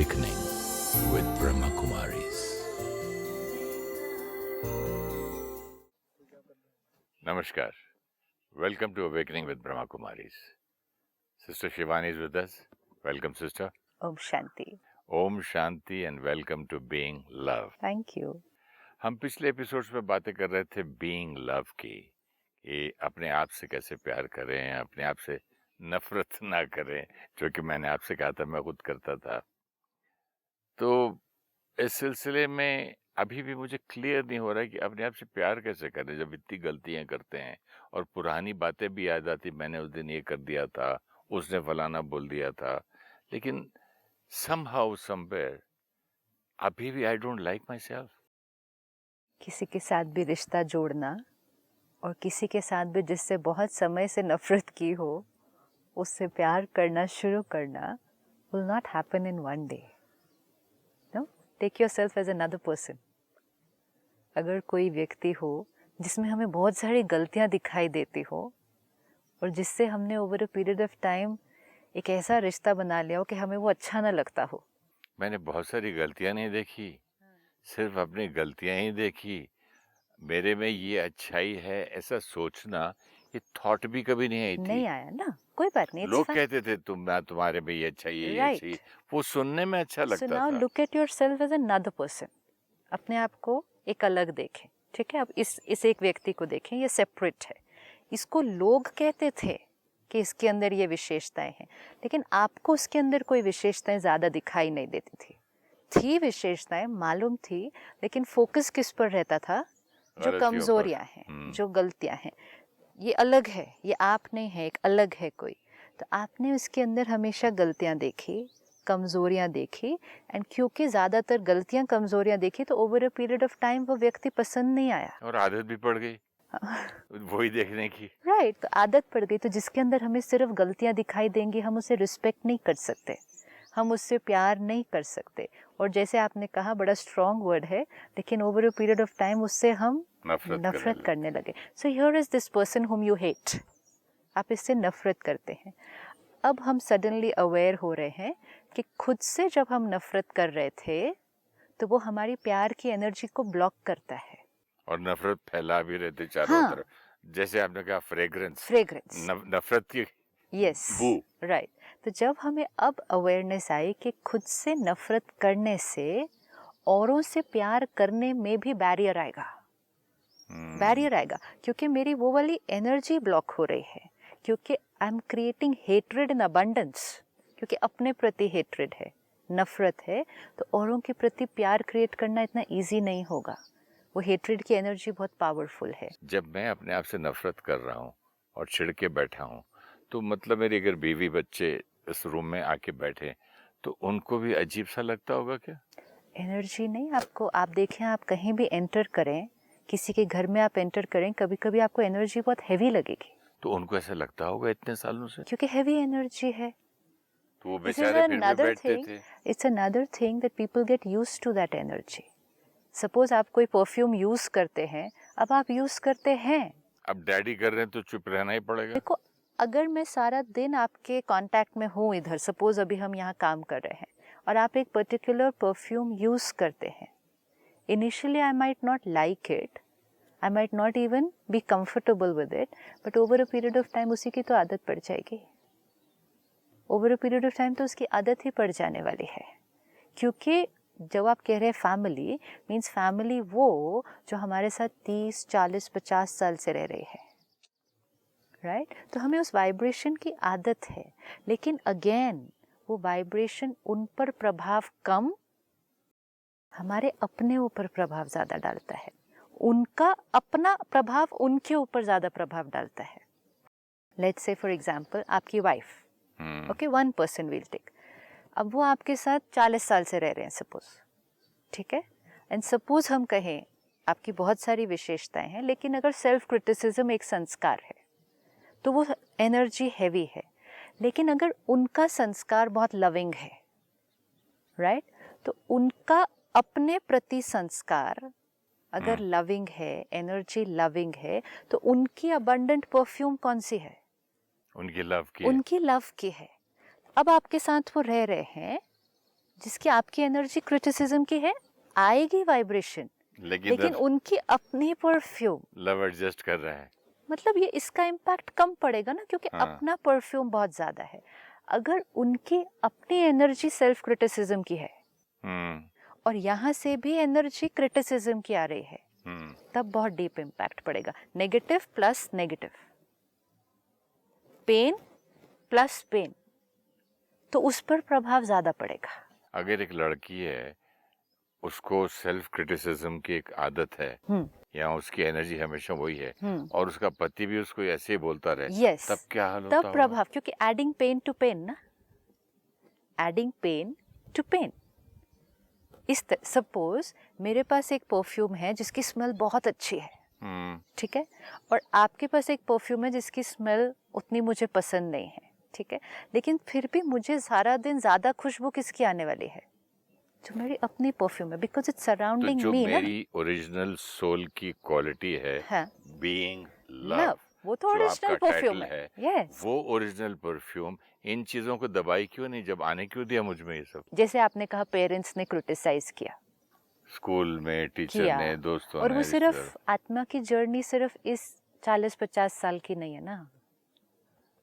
Awakening with Brahma Kumaris. Namaskar. Welcome to Awakening with Brahma Kumaris. Sister Shivani is with us. Welcome, sister. Om Shanti. Om Shanti and welcome to Being Love. Thank you. हम पिछले episodes में बातें कर रहे थे being love की, कि अपने आप से कैसे प्यार करें, अपने आप से नफरत ना करें, जो कि मैंने आपसे कहा था मैं खुद करता था। तो इस सिलसिले में अभी भी मुझे क्लियर नहीं हो रहा है कि अपने आप से प्यार कैसे करें जब इतनी गलतियां करते हैं और पुरानी बातें भी याद आती, मैंने उस दिन ये कर दिया था, उसने फलाना बोल दिया था, लेकिन somehow somewhere अभी भी I don't like my self. किसी के साथ भी रिश्ता जोड़ना और किसी के साथ भी जिससे बहुत समय से नफरत की हो, उससे प्यार करना शुरू करना will not happen in one day. No? Take yourself as another person. अगर कोई व्यक्ति हो जिसमें हमें बहुत सारी गलतियां दिखाई देती हो और जिससे हमने over a period of time एक ऐसा रिश्ता बना लिया हो कि हमें वो अच्छा ना लगता हो। मैंने बहुत सारी गलतियां नहीं देखी, सिर्फ अपनी गलतियां ही देखी। मेरे में ये अच्छाई है ऐसा सोचना, ये थॉट भी कभी नहीं आई थी। नहीं आया ना, कोई बात नहीं। लोग कहते थे तुम्हारे में ये अच्छाई है, ये अच्छाई है, वो सुनने में अच्छा लगता था। So now look at yourself as another person. अपने आप को एक अलग देखें, ठीक है। अब इस एक व्यक्ति को देखें, ये सेपरेट है। इसको लोग कहते थे कि इसके अंदर ये विशेषताएं हैं, लेकिन आपको उसके अंदर कोई विशेषताएं ज़्यादा दिखाई नहीं देती थी विशेषताएं मालूम थी, लेकिन फोकस किस पर रहता था? जो कमजोरियां हैं, जो गलतियां हैं। ये अलग है, ये आप नहीं है, एक अलग है कोई। तो आपने उसके अंदर हमेशा गलतियां देखी, कमजोरियां देखी, एंड क्योंकि ज़्यादातर गलतियां कमजोरियां देखी तो over a period of time वो व्यक्ति पसंद नहीं आया और आदत भी पड़ गई वही देखने की। राइट, तो आदत पड़ गई। तो जिसके अंदर हमें सिर्फ गलतियां दिखाई देंगी, हम उसे रिस्पेक्ट नहीं कर सकते, हम उससे प्यार नहीं कर सकते। और जैसे आपने कहा, बड़ा स्ट्रॉन्ग वर्ड है, लेकिन over a period of time उससे हम नफरत करने लगे। So here is this person whom you hate, आप इससे नफरत करते हैं। अब हम सडनली अवेयर हो रहे हैं कि खुद से जब हम नफरत कर रहे थे तो वो हमारी प्यार की एनर्जी को ब्लॉक करता है और नफरत फैला भी रहते चारों तरफ। जैसे आपने कहा फ्रेग्रेंस, नफरत की यस राइट। तो जब हमें अब अवेयरनेस आई कि खुद से नफरत करने से औरों से प्यार करने में भी बैरियर आएगा, क्योंकि मेरी वो वाली एनर्जी ब्लॉक हो रही है, क्योंकि आई am creating hatred in abundance, क्योंकि अपने प्रति हेट्रेड है, नफरत है, तो औरों के प्रति प्यार क्रिएट करना इतना ईजी नहीं होगा। वो हेट्रेड की एनर्जी बहुत पावरफुल है। जब मैं अपने आप से नफरत कर रहा हूँ और छिड़ के बैठा हूँ, तो मतलब मेरी अगर बीवी बच्चे इस रूम में आके बैठे तो उनको भी अजीब सा लगता होगा क्या? एनर्जी नहीं, आपको, आप देखें, आप कहीं भी एंटर करें, किसी के घर में आप एंटर करें, कभी कभी आपको एनर्जी बहुत हैवी लगेगी। तो उनको ऐसा लगता होगा इतने सालों से, क्योंकि हैवी एनर्जी है। तो वो बेचारे फिर भी बैठते थे। It's another thing that people get used to that energy. Suppose आप कोई परफ्यूम यूज करते हैं, अब आप यूज करते हैं, अब डैडी कर रहे हैं तो चुप रहना ही पड़ेगा। देखो, अगर मैं सारा दिन आपके कांटेक्ट में हूँ इधर, सपोज अभी हम यहाँ काम कर रहे हैं और आप एक पर्टिकुलर परफ्यूम यूज करते हैं, initially I might not like it, I might not even be comfortable with it, but over a period of time उसी की तो आदत पड़ जाएगी। Over a period of time तो उसकी आदत ही पड़ जाने वाली है। क्योंकि जब आप कह रहे हैं फैमिली, मीन्स फैमिली वो जो हमारे साथ 30, 40, 50 साल से रह रही है, राइट? तो हमें उस वाइब्रेशन की आदत है, लेकिन अगेन वो वाइब्रेशन उन पर प्रभाव कम, हमारे अपने ऊपर प्रभाव ज़्यादा डालता है। उनका अपना प्रभाव उनके ऊपर ज़्यादा प्रभाव डालता है। लेट्स से फॉर एग्जाम्पल, आपकी wife, okay, one person will take, अब वो आपके साथ 40 साल से रह रहे हैं सपोज, ठीक है, एंड सपोज हम कहें आपकी बहुत सारी विशेषताएं हैं, लेकिन अगर सेल्फ क्रिटिसिज्म एक संस्कार है तो वो एनर्जी हैवी है। लेकिन अगर उनका संस्कार बहुत लविंग है, राइट, तो उनका अपने प्रति संस्कार अगर लविंग है, एनर्जी लविंग है, तो उनकी अबंडेंट परफ्यूम कौन सी है? उनकी लव की है। अब आपके साथ वो रह रहे हैं, जिसकी आपकी एनर्जी क्रिटिसिज्म की है, आएगी वाइब्रेशन, लेकिन उनकी अपनी परफ्यूम लव एडजस्ट कर रहा है। मतलब ये इसका इम्पैक्ट कम पड़ेगा ना, क्योंकि हाँ। अपना परफ्यूम बहुत ज्यादा है। अगर उनकी अपनी एनर्जी सेल्फ क्रिटिसिज्म की है और यहाँ से भी एनर्जी क्रिटिसिज्म की आ रही है, तब बहुत डीप इम्पैक्ट पड़ेगा। Negative plus negative, pain plus pain, तो उस पर प्रभाव ज्यादा पड़ेगा। अगर एक लड़की है, उसको सेल्फ क्रिटिसिज्म की एक आदत है या उसकी एनर्जी हमेशा वही है और उसका पति भी उसको ऐसे ही बोलता रहे, यस, तब क्या हाल होता तब प्रभाव, क्योंकि एडिंग पेन टू पेन ना, एडिंग पेन टू पेन। इस सपोज मेरे पास एक परफ्यूम है जिसकी स्मेल बहुत अच्छी है, ठीक है, और आपके पास एक परफ्यूम है जिसकी स्मेल उतनी मुझे पसंद नहीं है, ठीक है, लेकिन फिर भी मुझे सारा दिन ज्यादा खुशबू किसकी आने वाली है? जो मेरी अपनी परफ्यूम है, बिकॉज इट्स सराउंडिंग मी ना। मेरी ओरिजिनल सोल की क्वालिटी है, बीइंग लव, वो तो ओरिजिनल परफ्यूम है। yes. वो ओरिजिनल परफ्यूम इन चीजों को दबाई क्यों नहीं, जब आने क्यों दिया मुझ में ये सब? जैसे आपने कहा पेरेंट्स ने क्रिटिसाइज किया, स्कूल में टीचर ने, दोस्तों और ने, वो सिर्फ आत्मा की जर्नी सिर्फ इस 40-50 साल की नहीं है ना।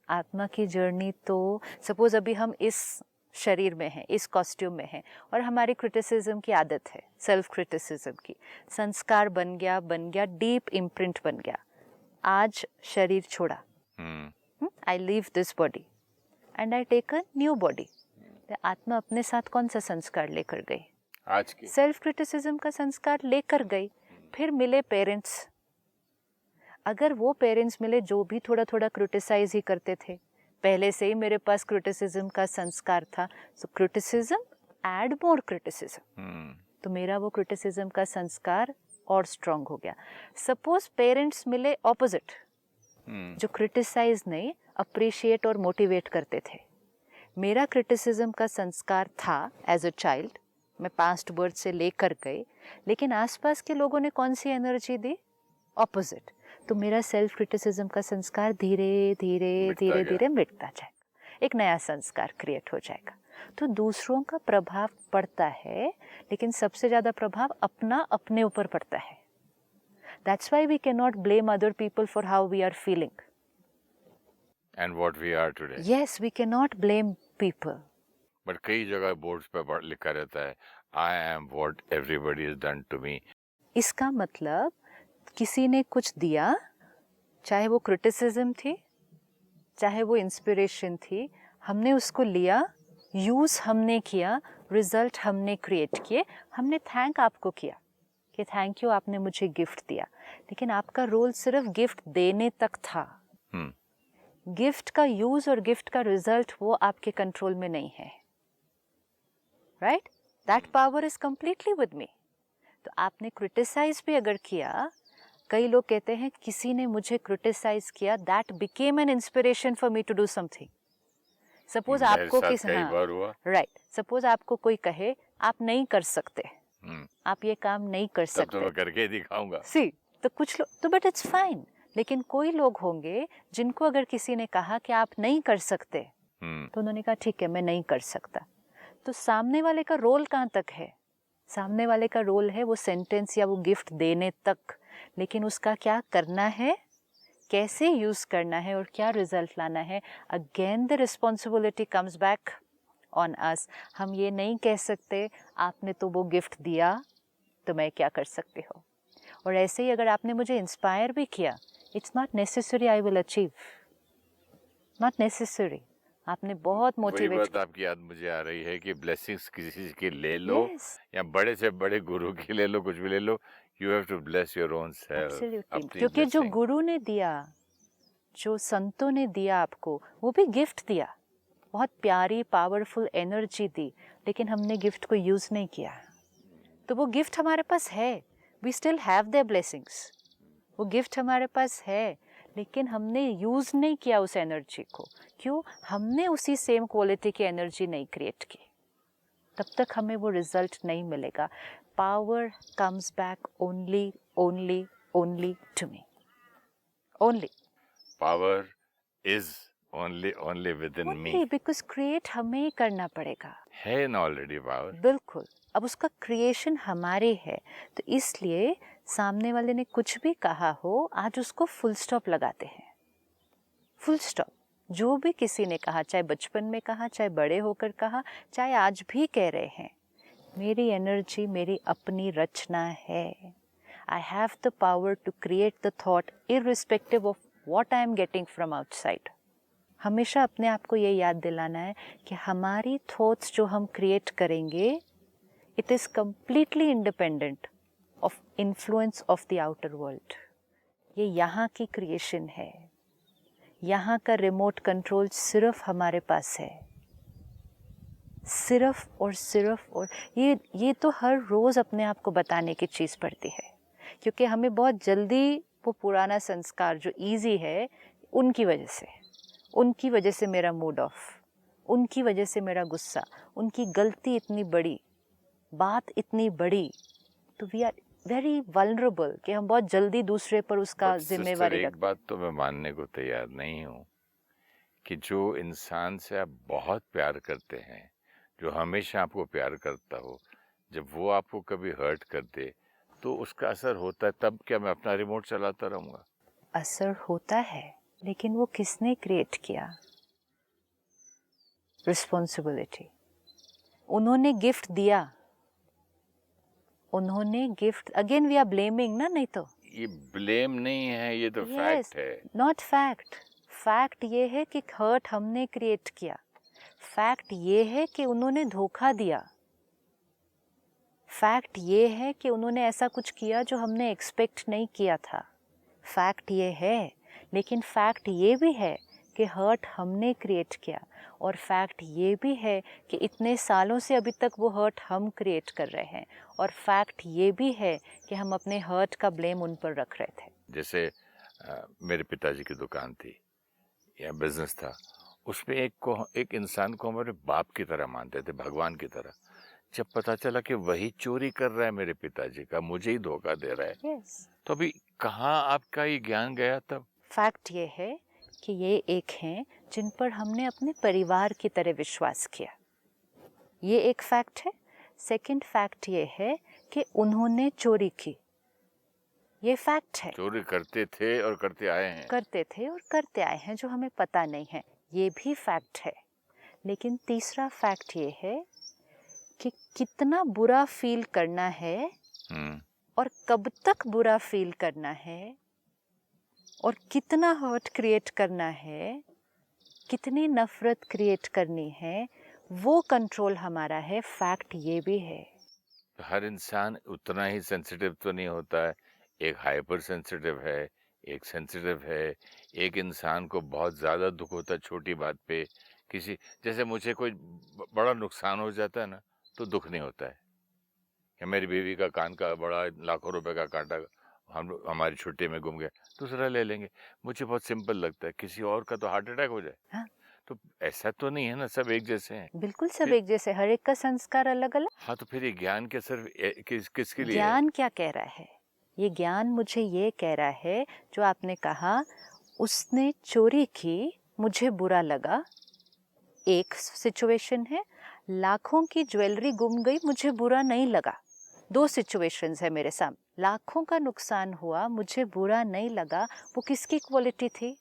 आत्मा की जर्नी तो सपोज अभी हम इस शरीर में हैं, इस कॉस्ट्यूम में हैं, और हमारी क्रिटिसिज्म की आदत है, सेल्फ क्रिटिसिज्म की, संस्कार बन गया, डीप इम्प्रिंट बन गया। आज शरीर छोड़ा, I leave this body and I take a new body. आत्मा अपने साथ कौन सा संस्कार लेकर गई? आज की सेल्फ क्रिटिसिज्म का संस्कार लेकर गई। फिर मिले पेरेंट्स, अगर वो पेरेंट्स मिले जो भी थोड़ा थोड़ा क्रिटिसाइज ही करते थे, पहले से ही मेरे पास क्रिटिसिज्म का संस्कार था, सो क्रिटिसिज्म ऐड मोर क्रिटिसिज्म, तो मेरा वो क्रिटिसिज्म का संस्कार और स्ट्रांग हो गया। सपोज पेरेंट्स मिले ऑपोजिट, जो क्रिटिसाइज नहीं, अप्रिशिएट और मोटिवेट करते थे। मेरा क्रिटिसिज्म का संस्कार था एज अ चाइल्ड, मैं पास्ट बर्थ से लेकर गई, लेकिन आसपास के लोगों ने कौन सी एनर्जी दी? ऑपोजिट। तो मेरा सेल्फ क्रिटिसिज्म का संस्कार धीरे धीरे धीरे धीरे मिटता जाएगा, एक नया संस्कार क्रिएट हो जाएगा। तो दूसरों का प्रभाव पड़ता है, लेकिन सबसे ज्यादा प्रभाव अपने ऊपर पड़ता है। That's why we cannot blame other people for how we are feeling. And what we are today. Yes, we cannot blame people. But कई जगह बोर्ड्स पे लिखा रहता है, I am what everybody has done to me. इसका मतलब किसी ने कुछ दिया, चाहे वो क्रिटिसिज्म थी, चाहे वो इंस्पिरेशन थी, हमने उसको लिया, यूज हमने किया, रिजल्ट हमने क्रिएट किए, हमने थैंक आपको किया कि थैंक यू, आपने मुझे गिफ्ट दिया, लेकिन आपका रोल सिर्फ गिफ्ट देने तक था। गिफ्ट का यूज और गिफ्ट का रिजल्ट वो आपके कंट्रोल में नहीं है, right? That power is completely with me. तो आपने क्रिटिसाइज भी अगर किया, कई लोग कहते हैं किसी ने मुझे क्रिटिसाइज किया, that became an inspiration for me to do something. Suppose आपको राइट, सपोज आपको कोई कहे आप नहीं कर सकते, आप ये काम नहीं कर सकते, तो मैं करके दिखाऊंगा। सी, तो कुछ लोग तो, बट इट्स फाइन, लेकिन कोई लोग होंगे जिनको अगर किसी ने कहा कि आप नहीं कर सकते, तो उन्होंने कहा ठीक है मैं नहीं कर सकता। तो सामने वाले का रोल कहाँ तक है? सामने वाले का रोल है वो सेंटेंस या वो गिफ्ट देने तक, लेकिन उसका क्या करना है, कैसे यूज करना है और क्या रिजल्ट लाना है, again the responsibility comes back on us. हम ये नहीं कह सकते आपने तो वो गिफ्ट दिया तो मैं क्या कर सकती हूँ। और ऐसे ही अगर आपने मुझे इंस्पायर भी किया, it's not necessary I will achieve, not necessary. आपने बहुत मोटिवेट। बात आपकी याद मुझे आ रही है कि ब्लेसिंग्स किसी की ले लो, या बड़े से बड़े गुरु की ले लो, कुछ भी ले लो, you have to bless your own self. क्योंकि जो गुरु ने दिया, जो संतों ने दिया आपको, वो भी गिफ्ट दिया, बहुत प्यारी पावरफुल एनर्जी दी, लेकिन हमने गिफ्ट को यूज नहीं किया। तो वो गिफ्ट हमारे पास है, we still have their blessings, वो गिफ्ट हमारे पास है, लेकिन हमने यूज नहीं किया उस एनर्जी को। क्यों? हमने उसी सेम क्वालिटी की एनर्जी नहीं क्रिएट की, तब तक हमें वो रिजल्ट नहीं मिलेगा। Power comes back only only only to me, only. Power is only within me. Only because create हमें ही करना पड़ेगा. है ना ऑलरेडी पावर. बिल्कुल. अब उसका क्रिएशन हमारे है, तो इसलिए सामने वाले ने कुछ भी कहा हो, आज उसको फुल स्टॉप लगाते हैं. Full stop. जो भी किसी ने कहा, चाहे बचपन में कहा, चाहे बड़े होकर कहा, चाहे आज भी कह रहे हैं, मेरी एनर्जी मेरी अपनी रचना है. I have the power to create the thought irrespective of what I am getting from outside. हमेशा अपने आप को ये याद दिलाना है कि हमारी थॉट्स जो हम क्रिएट करेंगे, it is completely independent of influence of the outer world. ये यहाँ की क्रिएशन है. यहाँ का रिमोट कंट्रोल सिर्फ हमारे पास है. सिर्फ और ये तो हर रोज़ अपने आप को बताने की चीज़ पड़ती है, क्योंकि हमें बहुत जल्दी वो पुराना संस्कार जो इजी है, उनकी वजह से मेरा मूड ऑफ, उनकी वजह से मेरा गुस्सा, उनकी गलती इतनी बड़ी, बात इतनी बड़ी, तो वी आर वेरी वल्नरेबल कि हम बहुत जल्दी दूसरे पर उसका जिम्मेवारी एक बात तो मैं मानने को तैयार नहीं हूँ कि जो इंसान से आप बहुत प्यार करते हैं, जो हमेशा आपको प्यार करता हो, जब वो आपको कभी हर्ट कर दे तो उसका असर होता है. तब क्या मैं अपना रिमोट चलाता रहूंगा? असर होता है, लेकिन वो किसने क्रिएट किया? रिस्पॉन्सिबिलिटी. उन्होंने गिफ्ट दिया, उन्होंने gift. Again we are blaming ना. नहीं तो ये ब्लेम नहीं है, ये तो फैक्ट है. Not fact. फैक्ट ये है कि हर्ट हमने क्रिएट किया. फैक्ट ये है कि उन्होंने धोखा दिया. फैक्ट ये है कि उन्होंने ऐसा कुछ किया जो हमने एक्सपेक्ट नहीं किया था. फैक्ट ये है, लेकिन फैक्ट ये भी है कि हर्ट हमने क्रिएट किया, और फैक्ट ये भी है कि इतने सालों से अभी तक वो हर्ट हम क्रिएट कर रहे हैं, और फैक्ट ये भी है कि हम अपने हर्ट का ब्लेम उन पर रख रहे थे. जैसे मेरे पिताजी की दुकान थी या बिजनेस था, उसमें एक इंसान को हमारे बाप की तरह मानते थे, भगवान की तरह. जब पता चला कि वही चोरी कर रहा है मेरे पिताजी का, मुझे ही धोखा दे रहा है, तो अभी कहाँ आपका ये ज्ञान गया तब? फैक्ट ये है कि ये एक हैं जिन पर हमने अपने परिवार की तरह विश्वास किया. ये एक फैक्ट है. सेकंड फैक्ट ये है कि उन्होंने चोरी की. ये फैक्ट है. चोरी करते थे और करते आए हैं, जो हमें पता नहीं है. ये भी फैक्ट है. लेकिन तीसरा फैक्ट ये है कि कितना बुरा फील करना है, और कब तक बुरा फील करना है, और कितना हर्ट क्रिएट करना है, कितनी नफरत क्रिएट करनी है, वो कंट्रोल हमारा है. फैक्ट ये भी है. हर इंसान उतना ही सेंसिटिव तो नहीं होता है. एक हाइपर सेंसिटिव है, एक सेंसिटिव है. एक इंसान को बहुत ज़्यादा दुख होता है छोटी बात पे. किसी जैसे मुझे कोई बड़ा नुकसान हो जाता है ना, तो दुख नहीं होता है. कि मेरी बीवी का कान का बड़ा लाखों रुपए का कांटा हमारी छुट्टी में गुम गया, दूसरा ले लेंगे. मुझे बहुत सिंपल लगता है. किसी और का तो हार्ट अटैक हो जाए. हाँ? तो ऐसा तो नहीं है ना, सब एक जैसे हैं. बिल्कुल सब एक जैसे, हर एक का संस्कार अलग अलग. हाँ, तो फिर ये ज्ञान के सिर्फ किसके लिए ज्ञान क्या कह रहा है? ये ज्ञान मुझे ये कह रहा है, जो आपने कहा उसने चोरी की, मुझे बुरा लगा, एक सिचुएशन है. लाखों की ज्वेलरी गुम गई, मुझे बुरा नहीं लगा. दो सिचुएशंस है मेरे सामने. लाखों का नुकसान हुआ, मुझे बुरा नहीं लगा. वो किसकी क्वालिटी थी?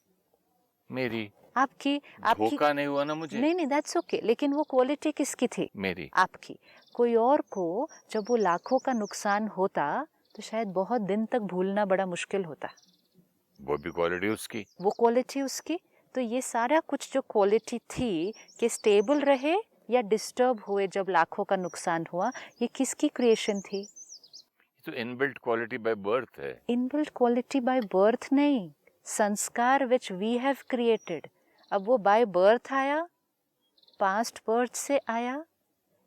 मेरी. आपकी. धोखा नहीं हुआ ना मुझे. नहीं, दैट्स ओके. लेकिन वो क्वालिटी किसकी थी? मेरी. आपकी. कोई और को जब वो लाखों का नुकसान होता तो शायद बहुत दिन तक भूलना बड़ा मुश्किल होता. वो भी क्वालिटी उसकी. वो क्वालिटी उसकी. तो ये सारा कुछ जो क्वालिटी थी कि स्टेबल रहे या डिस्टर्ब हुए जब लाखों का नुकसान हुआ, ये किसकी क्रिएशन थी? तो इनबिल्ट क्वालिटी बाय बर्थ है. इनबिल्ट क्वालिटी बाय बर्थ नहीं, संस्कार विच वी हैव क्रिएटेड. अब वो बाय बर्थ आया, पास्ट बर्थ से आया,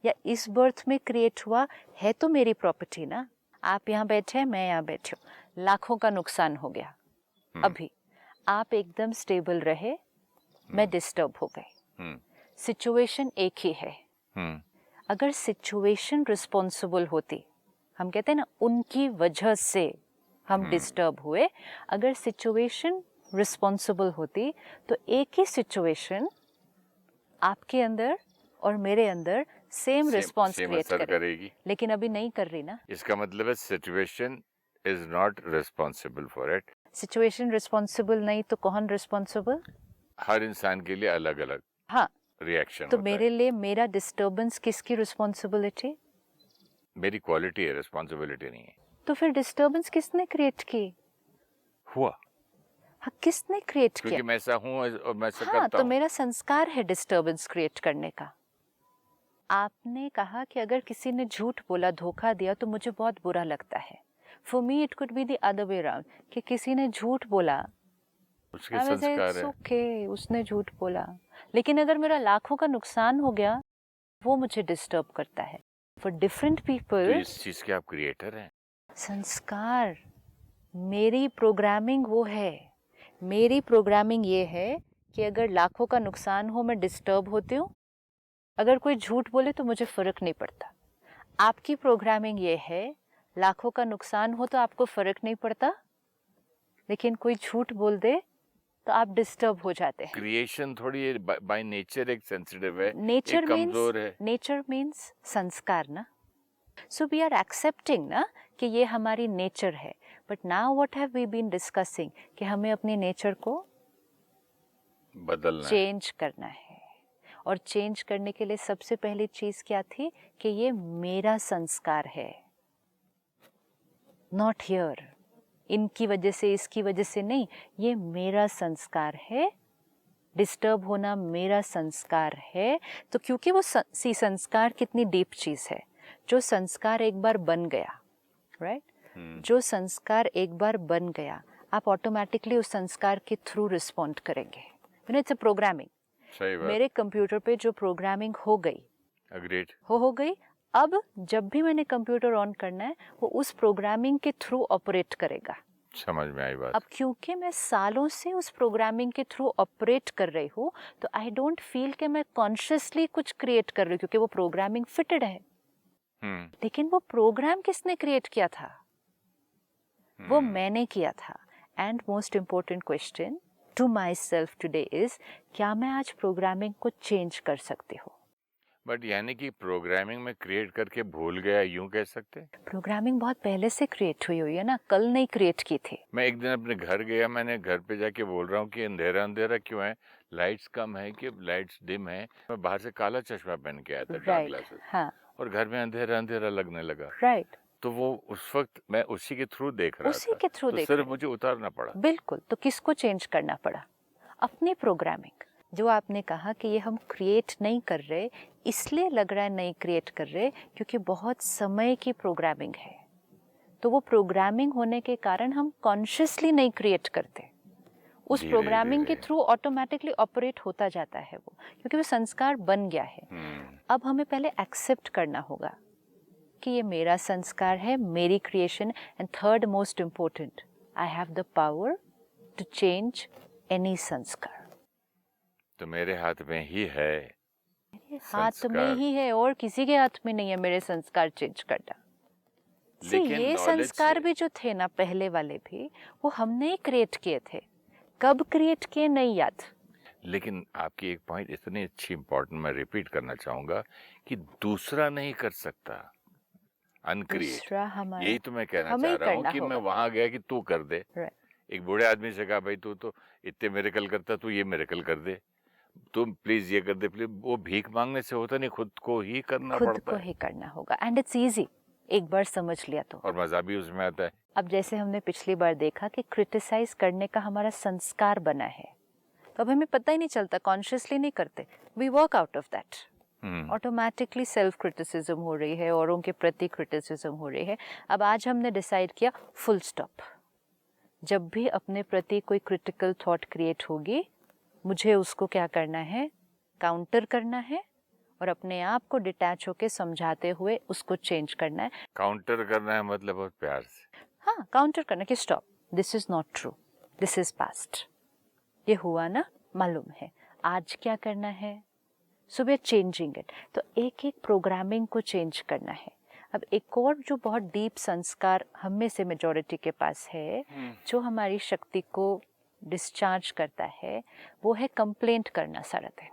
या इस बर्थ में क्रिएट हुआ, है तो मेरी प्रॉपर्टी ना. आप यहाँ बैठे हैं, मैं यहाँ बैठी हूँ, लाखों का नुकसान हो गया. अभी आप एकदम स्टेबल रहे, मैं डिस्टर्ब हो गई. सिचुएशन एक ही है. अगर सिचुएशन रिस्पॉन्सिबल होती, हम कहते हैं ना उनकी वजह से हम डिस्टर्ब हुए, अगर सिचुएशन रिस्पॉन्सिबल होती तो एक ही सिचुएशन आपके अंदर और मेरे अंदर सेम रिस्पॉन्स क्रिएट असर करेगी, करेगी। लेकिन अभी नहीं कर रही ना। इसका मतलब है situation is not responsible for it. Situation responsible नहीं तो कौन रिस्पॉन्सिबल? हर इंसान के लिए अलग अलग हाँ, रिएक्शन तो होता मेरे लिए मेरा डिस्टर्बेंस किसकी रिस्पॉन्सिबिलिटी? मेरी क्वालिटी है, रिस्पॉन्सिबिलिटी नहीं है। तो फिर डिस्टर्बेंस किसने क्रिएट की? हुआ हाँ, किसने क्रिएट क्योंकि किया? मैं ऐसा हूँ और मैं ऐसा हाँ, करता तो हूँ। मेरा संस्कार है डिस्टर्बेंस क्रिएट करने का। आपने कहा कि अगर किसी ने झूठ बोला, धोखा दिया तो मुझे बहुत बुरा लगता है। For me it could be the other way around कि किसी ने झूठ बोला, उसके संस्कार है। ओके, उसने झूठ बोला, लेकिन अगर मेरा लाखों का नुकसान हो गया वो मुझे डिस्टर्ब करता है। फॉर डिफरेंट तो पीपल इस चीज के आप क्रिएटर हैं। संस्कार, मेरी प्रोग्रामिंग वो है। मेरी प्रोग्रामिंग ये है कि अगर लाखों का नुकसान हो मैं डिस्टर्ब होती हूँ, अगर कोई झूठ बोले तो मुझे फर्क नहीं पड़ता। आपकी प्रोग्रामिंग ये है, लाखों का नुकसान हो तो आपको फर्क नहीं पड़ता, लेकिन कोई झूठ बोल दे तो आप डिस्टर्ब हो जाते हैं। क्रिएशन थोड़ी बाय नेचर एक सेंसिटिव है, नेचर एक कमजोर है। नेचर मीन्स संस्कार ना। सो वी आर एक्सेप्टिंग ना कि ये हमारी नेचर है, but now what have we been discussing कि हमें अपनी नेचर को बदलना है। चेंज करना है। और चेंज करने के लिए सबसे पहली चीज क्या थी कि ये मेरा संस्कार है, नॉट हियर, इनकी वजह से इसकी वजह से नहीं, ये मेरा संस्कार है। डिस्टर्ब होना मेरा संस्कार है। तो क्योंकि वो संस्कार कितनी डीप चीज है, जो संस्कार एक बार बन गया, राइट, जो संस्कार एक बार बन गया, आप ऑटोमेटिकली उस संस्कार के थ्रू रिस्पॉन्ड करेंगे। You know, it's a programming. सही बात। मेरे कंप्यूटर पे जो प्रोग्रामिंग हो गई, अग्रीड, हो गई। अब जब भी मैंने कंप्यूटर ऑन करना है वो उस प्रोग्रामिंग के थ्रू ऑपरेट करेगा। समझ में आई बात। अब क्योंकि मैं सालों से उस प्रोग्रामिंग के थ्रू ऑपरेट कर रही हूँ तो आई डोंट फील कि मैं कॉन्शियसली कुछ क्रिएट कर रही हूँ, क्योंकि वो प्रोग्रामिंग फिटेड है। लेकिन वो प्रोग्राम किसने क्रिएट किया था? वो मैंने किया था। And most important question to myself today is, क्या मैं आज प्रोग्रामिंग को चेंज कर सकती हूँ? बट यानी कि प्रोग्रामिंग में क्रिएट करके भूल गया, यूं कह सकते? प्रोग्रामिंग बहुत पहले से क्रिएट हुई है ना, कल नहीं क्रिएट की थी। मैं एक दिन अपने घर गया, मैंने घर पे जाके बोल रहा हूँ कि अंधेरा अंधेरा क्यों है, लाइट्स कम है कि लाइट्स डिम है। मैं बाहर से काला चश्मा पहन के आया था, डार्क ग्लासेस, हाँ, और घर में अंधेरा अंधेरा लगने लगा। राइट, तो वो उस वक्त मैं उसी के थ्रू देख रहा उसी था, के थ्रू तो देख सिर्फ रहे। मुझे उतारना पड़ा। बिल्कुल। तो किसको चेंज करना पड़ा? अपनी प्रोग्रामिंग। जो आपने कहा कि ये हम क्रिएट नहीं कर रहे, इसलिए लग रहा है नहीं क्रिएट कर रहे क्योंकि बहुत समय की प्रोग्रामिंग है। तो वो प्रोग्रामिंग होने के कारण हम कॉन्शियसली नहीं क्रिएट करते, उस प्रोग्रामिंग के थ्रू ऑटोमेटिकली ऑपरेट होता जाता है वो, क्योंकि वो संस्कार बन गया है। अब हमें पहले एक्सेप्ट करना होगा कि ये मेरा संस्कार है, मेरी creation. And third most important, I have the power to change any sanskar. तो मेरे हाथ में ही है, मेरे हाथ में ही है, और किसी के हाथ में नहीं है मेरे संस्कार चेंज करना। लेकिन ये संस्कार भी जो थे ना पहले वाले भी, वो हमने ही क्रिएट किए थे। कब क्रिएट किए नहीं याद। लेकिन आपकी एक पॉइंट इतनी अच्छी इंपॉर्टेंट मैं रिपीट करना चाहूंगा कि दूसरा नहीं कर सकता अनक्रिएट। यही तो मैं कहना चाह रहा हूँ कि मैं वहां गया कि तू कर दे। एक बूढ़े आदमी से कहा, भाई तू तो इतने मिरेकल करता, तू ये मिरेकल कर दे, तुम प्लीज ये कर दे प्लीज। वो भीख मांगने से होता नहीं, खुद को ही करना पड़ता है, खुद को ही करना होगा। एंड इट्स इजी, एक बार समझ लिया तो। और मजा भी उसमें आता है। अब जैसे हमने पिछली बार देखा कि क्रिटिसाइज करने का हमारा संस्कार बना है, तो अब हमें पता ही नहीं चलता, कॉन्शियसली नहीं करते, we work out of that. Automatically self criticism हो रही है, औरों के प्रति क्रिटिसिज्म हो रही है। अब आज हमने डिसाइड किया, फुल स्टॉप। जब भी अपने प्रति कोई क्रिटिकल थॉट क्रिएट होगी, मुझे उसको क्या करना है, काउंटर करना है, और अपने आप को डिटैच होके समझाते हुए उसको चेंज करना है। काउंटर करना है मतलब बहुत प्यार से। हाँ, काउंटर करना कि stop, this is not true, this is past, ये हुआ ना, मालूम है, आज क्या करना है, so we are changing it. तो एक एक प्रोग्रामिंग को चेंज करना है। अब एक और जो बहुत डीप संस्कार हम में से मेजॉरिटी के पास है, जो हमारी शक्ति को डिस्चार्ज करता है वो है कंप्लेंट करना सारा दिन।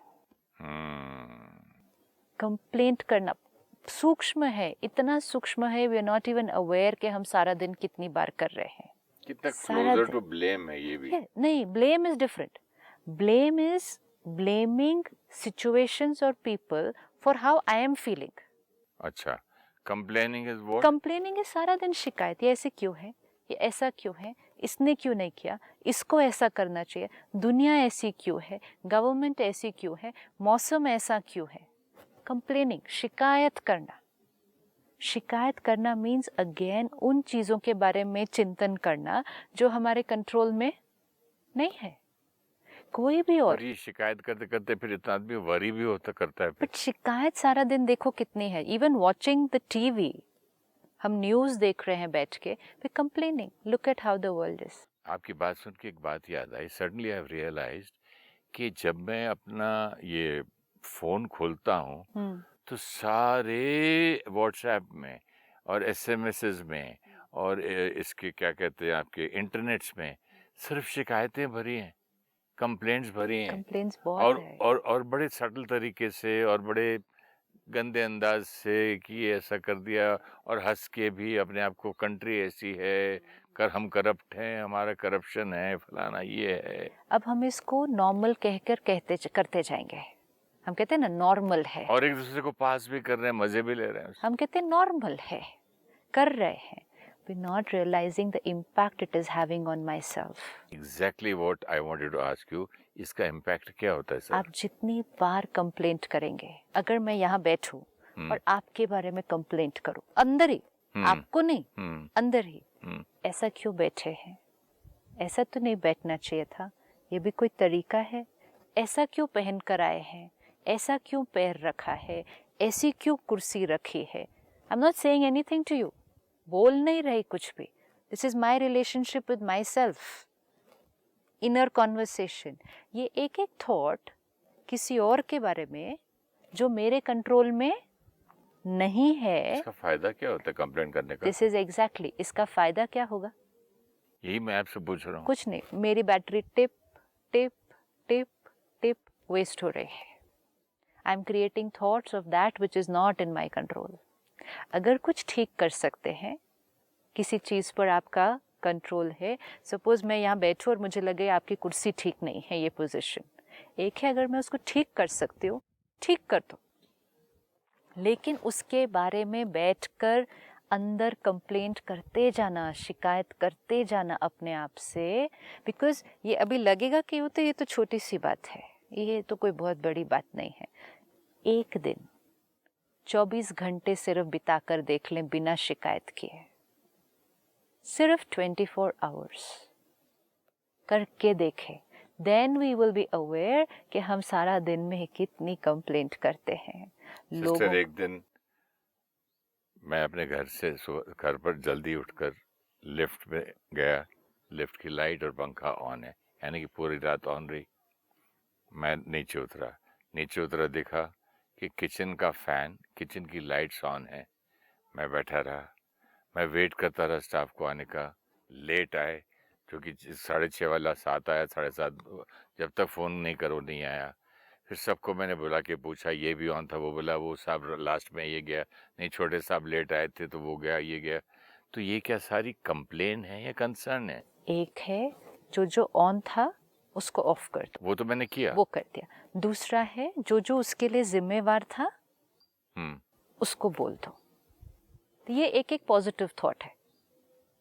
कंप्लेंट करना सूक्ष्म है, इतना सूक्ष्म है, we are not even aware कि हम सारा दिन कितनी बार कर रहे हैं। कितना सारा क्लोजर दिन- टू ब्लेम है ये भी। नहीं, blame is different. Blame is blaming situations और people for how I am feeling. अच्छा, कंप्लेनिंग इज व्हाट? कंप्लेनिंग है सारा दिन शिकायत, ये ऐसे क्यों है, ये ऐसा क्यों है, इसने क्यों नहीं किया, इसको ऐसा करना चाहिए, दुनिया ऐसी क्यों है, गवर्नमेंट ऐसी क्यों है, मौसम ऐसा क्यों है। कंप्लेनिंग, शिकायत करना। शिकायत करना मीन्स अगेन उन चीज़ों के बारे में चिंतन करना जो हमारे कंट्रोल में नहीं है। कोई भी और ये शिकायत करते करते फिर इतना आदमी वरी भी होता करता है फिर। बट शिकायत सारा दिन देखो कितनी है। इवन वॉचिंग द टीवी, हम न्यूज़ देख रहे हैं बैठ के, we complaining, look at how the world is. आपकी बात सुन के एक बात याद आई। सडनली आई हैव रियलाइज्ड कि जब मैं अपना ये फोन खोलता हूँ तो सारे व्हाट्सएप में और एसएमएसेस में और इसके क्या कहते हैं आपके इंटरनेट्स में सिर्फ शिकायतें भरी हैं, कंप्लेंट्स भरी हैं। कंप्लेंट्स बहुत और है। और बड़े सटल तरीके से और बड़े गंदे अंदाज से कि ये ऐसा कर दिया, और हंस के भी अपने आप को कंट्री ऐसी है, हम करप्ट हैं, हमारा करप्शन है, फलाना ये है। अब हम इसको नॉर्मल कहकर करते जाएंगे। हम कहते हैं ना नॉर्मल है, और एक दूसरे को पास भी कर रहे हैं, मजे भी ले रहे हैं। हम कहते हैं नॉर्मल है, कर रहे हैं, we not realising the impact it is having on myself. Exactly what I wanted to ask you, इसका इम्पैक्ट क्या होता है सर? आप जितनी बार कंप्लेंट करेंगे, अगर मैं यहाँ बैठूं और आपके बारे में कंप्लेंट करूं अंदर ही, आपको नहीं, अंदर ही, ऐसा क्यों बैठे हैं, ऐसा तो नहीं बैठना चाहिए था, ये भी कोई तरीका है, ऐसा क्यों पहन कर आए हैं, ऐसा क्यों पैर रखा है, ऐसी क्यों कुर्सी रखी है। I am not saying anything to you, बोल नहीं रही कुछ भी। This is my relationship with myself, inner conversation. ये एक एक थॉट किसी और के बारे में जो मेरे कंट्रोल में नहीं है। इसका फायदा क्या होता है कंप्लेंट करने का? दिस इज एग्जैक्टली, इसका फायदा क्या होगा? यही मैं आपसे पूछ रहा हूँ। कुछ नहीं, मेरी battery tip tip tip tip waste हो रही है। I am creating thoughts of that which is not in my control. अगर कुछ ठीक कर सकते हैं, किसी चीज़ पर आपका कंट्रोल है, सपोज मैं यहाँ बैठूँ और मुझे लगे आपकी कुर्सी ठीक नहीं है, ये पोजीशन एक है, अगर मैं उसको ठीक कर सकती हूँ, ठीक कर दो, लेकिन उसके बारे में बैठकर अंदर कंप्लेंट करते जाना, शिकायत करते जाना अपने आप से, बिकॉज ये अभी लगेगा कि ये तो छोटी सी बात है, ये तो कोई बहुत बड़ी बात नहीं है। एक दिन 24 घंटे सिर्फ बिताकर देख लें बिना शिकायत किए, सिर्फ 24 आवर्स करके देखें, then we will be aware कि हम सारा दिन में कितनी कंप्लेंट करते हैं। सिस्टर, एक दिन मैं अपने घर पर जल्दी उठकर लिफ्ट में गया। लिफ्ट की लाइट और पंखा ऑन है, यानी कि पूरी रात ऑन रही। मैं नीचे उतरा, देखा कि किचन का फैन, किचन की लाइट्स ऑन है। मैं बैठा रहा, मैं वेट करता रहा स्टाफ को आने का। लेट आए, क्योंकि 6:30 वाला 7 आया, 7:30, जब तक फ़ोन नहीं करो नहीं आया। फिर सबको मैंने बुला के पूछा, ये भी ऑन था, वो बोला वो साहब लास्ट में ये गया, नहीं छोटे साहब लेट आए थे तो वो गया, ये गया। तो ये क्या सारी कंप्लेन है या कंसर्न है? एक है जो ऑन था उसको ऑफ कर दो, वो तो मैंने किया, वो कर दिया। दूसरा है जो उसके लिए जिम्मेवार था उसको बोल दो। तो ये एक एक पॉजिटिव थॉट है,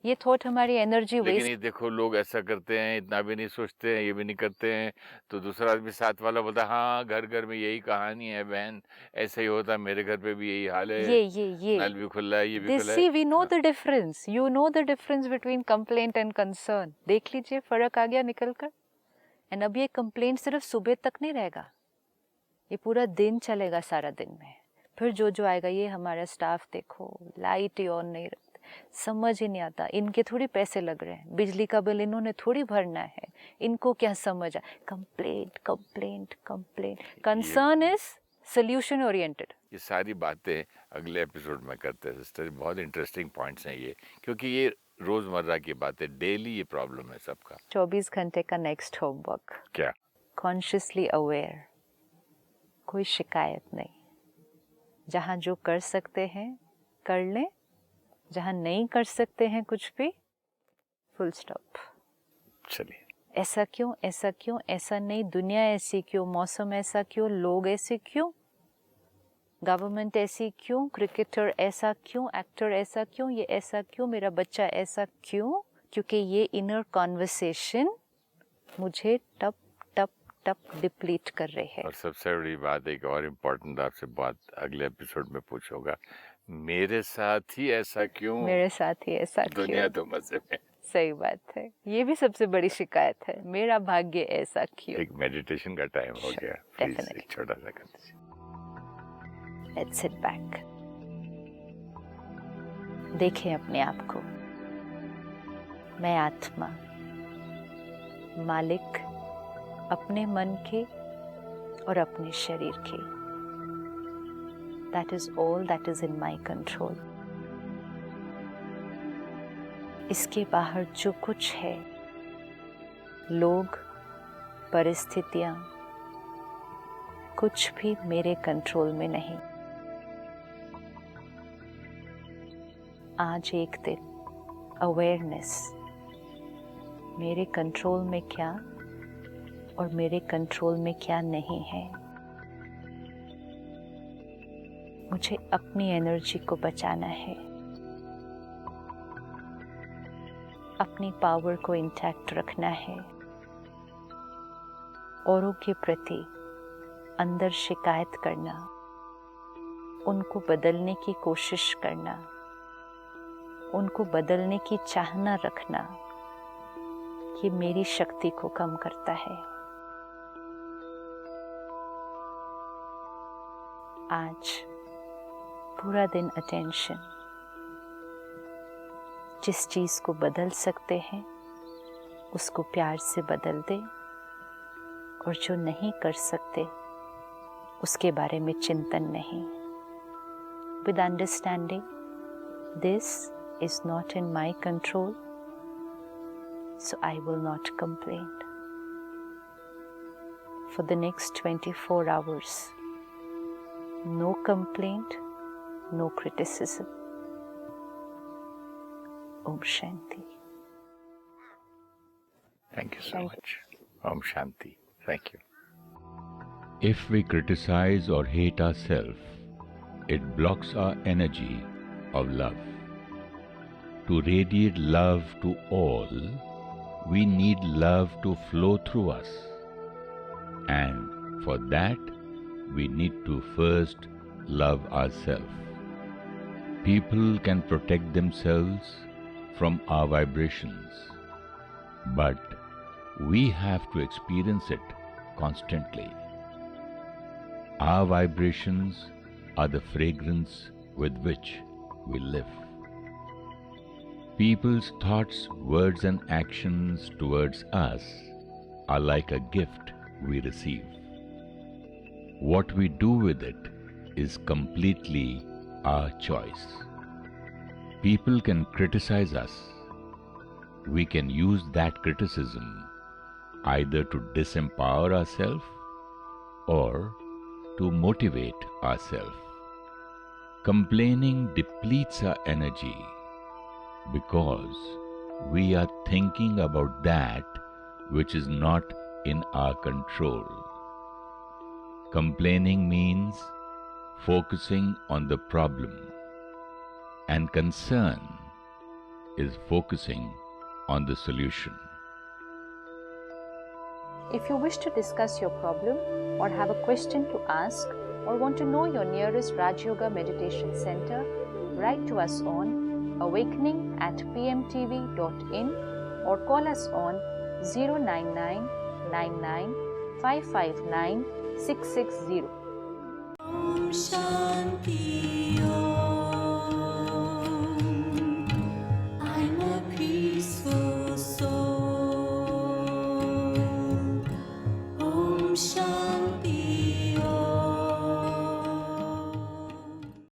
ये थॉट हमारी एनर्जी लेकिन वेस्ट। ये देखो लोग ऐसा करते हैं, इतना भी नहीं सोचते हैं, ये भी नहीं करते हैं, तो दूसरा आदमी साथ वाला बोलता है हाँ घर घर में यही कहानी है बहन, ऐसा ही होता है, मेरे घर पे भी यही हाल है, ये नल भी खुला है, ये भी खुला see, है। we know the difference, you know the difference between complaint and concern। देख लीजिए, फर्क आ गया निकल कर। एंड अब ये कंप्लेंट सिर्फ सुबह तक नहीं रहेगा, ये पूरा दिन चलेगा, सारा दिन में। फिर जो आएगा, ये हमारा स्टाफ देखो लाइट ही ऑन नहीं रखते, समझ ही नहीं आता, इनके थोड़ी पैसे लग रहे हैं, बिजली का बिल इन्होंने थोड़ी भरना है, इनको क्या समझ आ। Complaint complaint complaint. Concern is solution oriented. ये सारी बातें अगले एपिसोड में करते हैं सिस्टर, बहुत इंटरेस्टिंग पॉइंट्स हैं ये, क्योंकि ये रोजमर्रा की बातें, डेली ये प्रॉब्लम है सबका। 24 घंटे का नेक्स्ट होमवर्क, क्या? कॉन्शियसली अवेयर, कोई शिकायत नहीं। जहाँ जो कर सकते हैं कर लें, जहाँ नहीं कर सकते हैं कुछ भी, फुल स्टॉप। चलिए, ऐसा क्यों, ऐसा क्यों, ऐसा नहीं, दुनिया ऐसी क्यों, मौसम ऐसा क्यों, लोग ऐसे क्यों, गवर्नमेंट ऐसी क्यों, क्रिकेटर ऐसा क्यों, एक्टर ऐसा क्यों, ये ऐसा क्यों, मेरा बच्चा ऐसा क्यों? क्योंकि ये इनर कॉन्वर्सेशन मुझे टप टप टप डिप्लीट कर रहे हैं। और सबसे बड़ी बात, एक और इम्पोर्टेंट आपसे बात अगले एपिसोड में पूछूंगा, मेरे साथ ही ऐसा क्यों, मेरे साथ ही ऐसा क्यों? दुनिया तो मजे में। सही बात है, ये भी सबसे बड़ी शिकायत है, मेरा भाग्य ऐसा क्यों। एक मेडिटेशन का टाइम हो गया, प्लीज एक छोटा सा कर दीजिए। लेट्स सिट बैक, देखें अपने आप को, मैं आत्मा, मालिक अपने मन के और अपने शरीर के। That is all that is in my control. इसके बाहर जो कुछ है, लोग, परिस्थितियां, कुछ भी मेरे कंट्रोल में नहीं। आज एक दिन अवेयरनेस, मेरे कंट्रोल में क्या और मेरे कंट्रोल में क्या नहीं है। मुझे अपनी एनर्जी को बचाना है, अपनी पावर को इंटैक्ट रखना है, औरों के प्रति अंदर शिकायत करना, उनको बदलने की कोशिश करना, उनको बदलने की चाहना रखना, ये मेरी शक्ति को कम करता है। आज पूरा दिन अटेंशन, जिस चीज को बदल सकते हैं उसको प्यार से बदल दे, और जो नहीं कर सकते उसके बारे में चिंतन नहीं। With understanding this is not in my control, so I will not complain. For the next 24 hours, no complaint, no criticism. Om Shanti. Thank you so much. Om Shanti. Thank you. If we criticize or hate ourselves, it blocks our energy of love. To radiate love to all, we need love to flow through us. And for that, we need to first love ourselves. People can protect themselves from our vibrations, but we have to experience it constantly. Our vibrations are the fragrance with which we live. People's thoughts, words and actions towards us are like a gift we receive. What we do with it is completely our choice. People can criticize us. We can use that criticism either to disempower ourselves or to motivate ourselves. Complaining depletes our energy because we are thinking about that which is not in our control. Complaining means focusing on the problem, and concern is focusing on the solution. If you wish to discuss your problem or have a question to ask or want to know your nearest Raj Yoga Meditation Center, write to us on awakening@pmtv.in or call us on 099 99 559 660. Om Shanti Om.